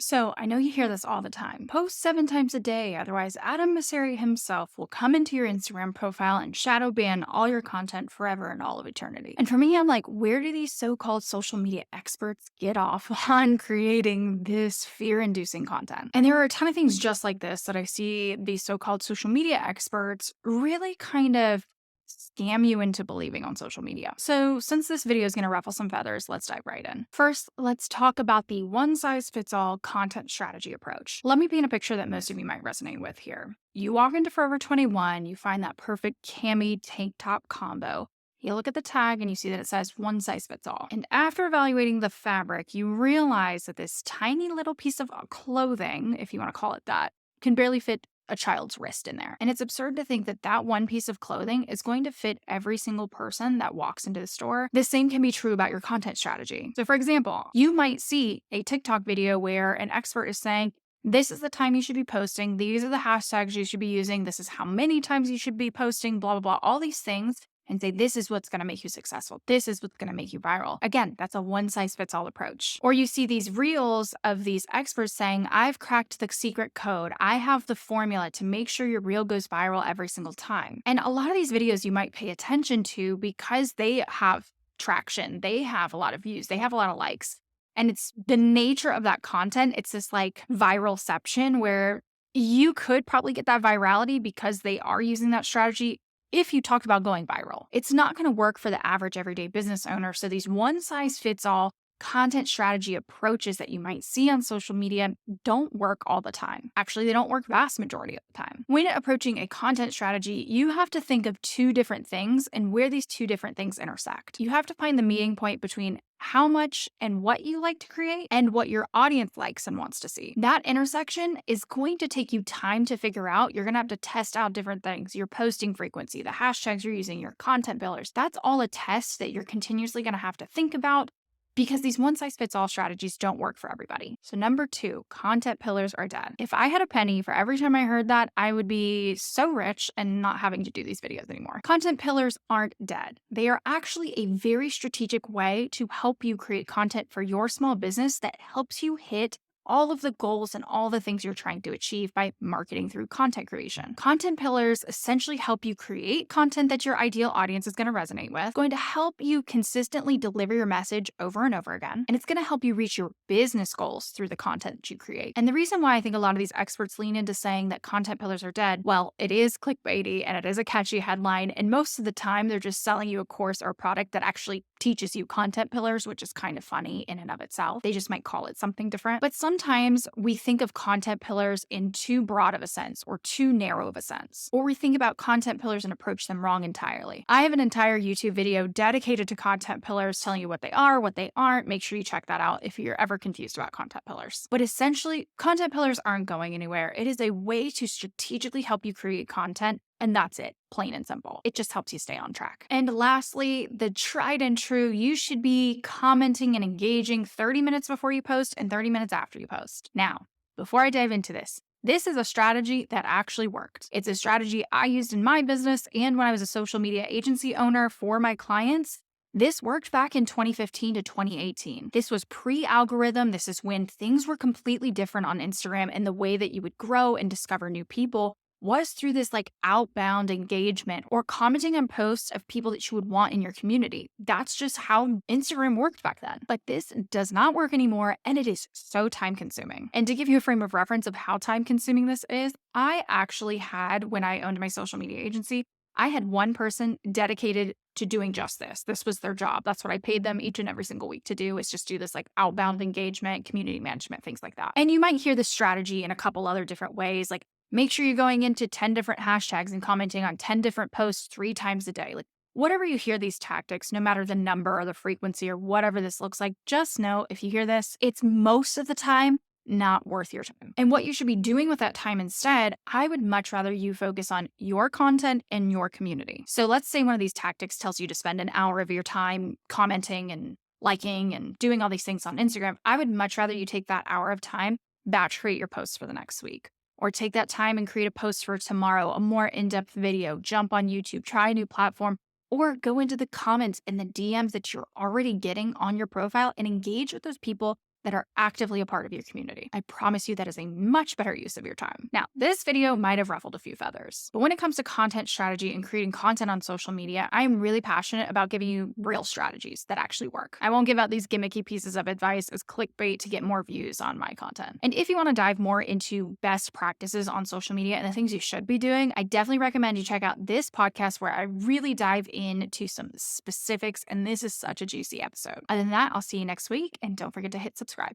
So, I know you hear this all the time. Post 7 times a day, otherwise, Adam Mosseri himself will come into your Instagram profile and shadow ban all your content forever and all of eternity. And for me, I'm like, where do these so called social media experts get off on creating this fear inducing content? And there are a ton of things just like this that I see these so called social media experts really kind of scam you into believing on social media. So, since this video is going to ruffle some feathers, let's dive right in. First, let's talk about the one size fits all content strategy approach. Let me paint a picture that most of you might resonate with here. You walk into Forever 21, you find that perfect cami tank top combo. You look at the tag and you see that it says one size fits all. And after evaluating the fabric, you realize that this tiny little piece of clothing, if you want to call it that, can barely fit a child's wrist in there. And it's absurd to think that that one piece of clothing is going to fit every single person that walks into the store. The same can be true about your content strategy. So, for example, you might see a TikTok video where an expert is saying, this is the time you should be posting. These are the hashtags you should be using. This is how many times you should be posting, blah, blah, blah, all these things. And say, this is what's going to make you successful. This is what's going to make you viral. Again, that's a one size fits all approach. Or you see these reels of these experts saying, I've cracked the secret code. I have the formula to make sure your reel goes viral every single time. And a lot of these videos you might pay attention to because they have traction. They have a lot of views. They have a lot of likes. And it's the nature of that content. It's this like viralception where you could probably get that virality because they are using that strategy if you talked about going viral. It's not going to work for the average everyday business owner. So these one size fits all content strategy approaches that you might see on social media don't work all the time. Actually, they don't work vast majority of the time. When approaching a content strategy, you have to think of two different things and where these two different things intersect. You have to find the meeting point between how much and what you like to create and what your audience likes and wants to see. That intersection is going to take you time to figure out. You're going to have to test out different things, your posting frequency, the hashtags you're using, your content pillars. That's all a test that you're continuously going to have to think about, because these one size fits all strategies don't work for everybody. So number 2, content pillars are dead. If I had a penny for every time I heard that, I would be so rich and not having to do these videos anymore. Content pillars aren't dead. They are actually a very strategic way to help you create content for your small business that helps you hit all of the goals and all the things you're trying to achieve by marketing through content creation. Content pillars essentially help you create content that your ideal audience is going to resonate with, going to help you consistently deliver your message over and over again, and it's going to help you reach your business goals through the content that you create. And the reason why I think a lot of these experts lean into saying that content pillars are dead, well, it is clickbaity and it is a catchy headline, and most of the time they're just selling you a course or a product that actually teaches you content pillars, which is kind of funny in and of itself. They just might call it something different. But sometimes we think of content pillars in too broad of a sense or too narrow of a sense, or we think about content pillars and approach them wrong entirely. I have an entire YouTube video dedicated to content pillars, telling you what they are, what they aren't. Make sure you check that out if you're ever confused about content pillars. But essentially, content pillars aren't going anywhere. It is a way to strategically help you create content, and that's it. Plain and simple. It just helps you stay on track. And lastly, the tried and true, you should be commenting and engaging 30 minutes before you post and 30 minutes after you post. Now, before I dive into this is a strategy that actually worked. It's a strategy I used in my business and when I was a social media agency owner for my clients. This worked back in 2015 to 2018. This was pre-algorithm. This is when things were completely different on Instagram, and the way that you would grow and discover new people was through this like outbound engagement or commenting on posts of people that you would want in your community. That's just how Instagram worked back then. But this does not work anymore, and it is so time consuming. And to give you a frame of reference of how time consuming this is, I actually had, when I owned my social media agency, I had one person dedicated to doing just this. This was their job. That's what I paid them each and every single week to do, is just do this like outbound engagement, community management, things like that. And you might hear this strategy in a couple other different ways, like make sure you're going into 10 different hashtags and commenting on 10 different posts 3 times a day. Like whatever you hear these tactics, no matter the number or the frequency or whatever this looks like, just know if you hear this, it's most of the time not worth your time. And what you should be doing with that time instead, I would much rather you focus on your content and your community. So let's say one of these tactics tells you to spend an hour of your time commenting and liking and doing all these things on Instagram. I would much rather you take that hour of time, batch create your posts for the next week. Or take that time and create a post for tomorrow, a more in-depth video, jump on YouTube, try a new platform, or go into the comments and the DMs that you're already getting on your profile and engage with those people that are actively a part of your community. I promise you that is a much better use of your time. Now, this video might have ruffled a few feathers, but when it comes to content strategy and creating content on social media, I am really passionate about giving you real strategies that actually work. I won't give out these gimmicky pieces of advice as clickbait to get more views on my content. And if you want to dive more into best practices on social media and the things you should be doing, I definitely recommend you check out this podcast where I really dive into some specifics, and this is such a juicy episode. Other than that, I'll see you next week, and don't forget to hit subscribe.